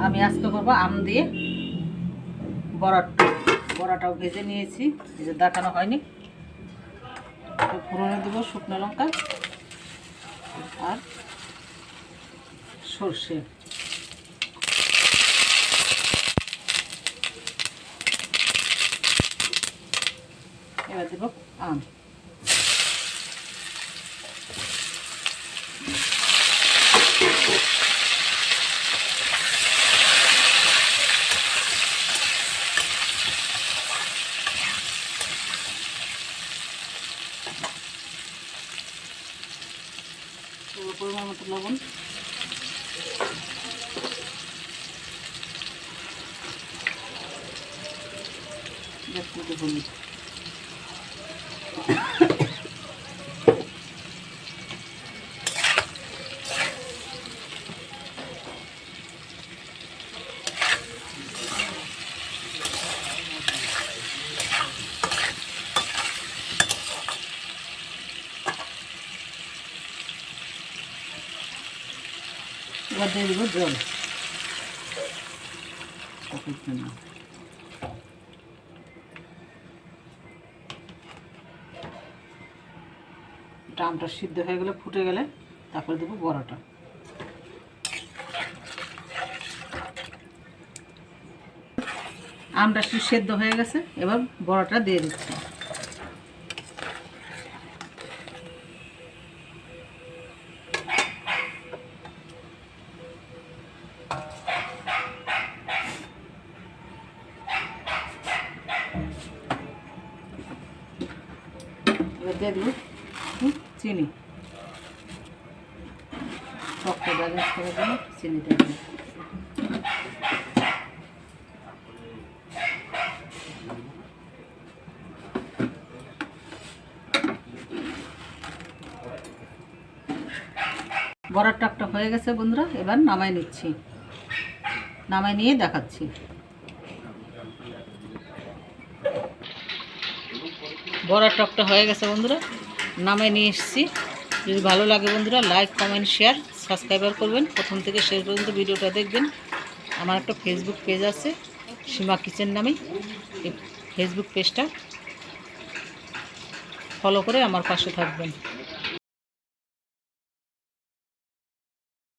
আমি আজকে করবো আম দিয়ে বড়াটাও ভেজে নিয়েছি, এই যে দেখানো হয়নি। ফোড়নে দেবো শুকনো লঙ্কা আর সর্ষে। এবার দেবো আম। পরিমাণ মতো লবণ, হলুদ। এবার দিয়ে দেবো জল। আমটা সিদ্ধ হয়ে গেলে, ফুটে গেলে তারপরে দেবো বড়াটা। আমটা সেদ্ধ হয়ে গেছে, এবার বড়াটা দিয়ে দিচ্ছি। এবার দিয়ে দেবো চিনি, টকটা ব্যালেন্স করার জন্য চিনিটা দিই। বড়ার টকটা হয়ে গেছে বন্ধুরা, এবার নামাই নিচ্ছি, নামাই নিয়ে দেখাচ্ছি। বড়ার টকটা হয়ে গেছে বন্ধুরা, নামাই নিয়ে এসেছি। যদি ভালো লাগে বন্ধুরা লাইক কমেন্ট শেয়ার সাবস্ক্রাইবার করবেন, প্রথম থেকে শেষ পর্যন্ত ভিডিওটা দেখবেন। আমার একটা ফেসবুক পেজ আছে সীমা কিচেন নামে, এই ফেসবুক পেজটা ফলো করে আমার পাশে থাকবেন।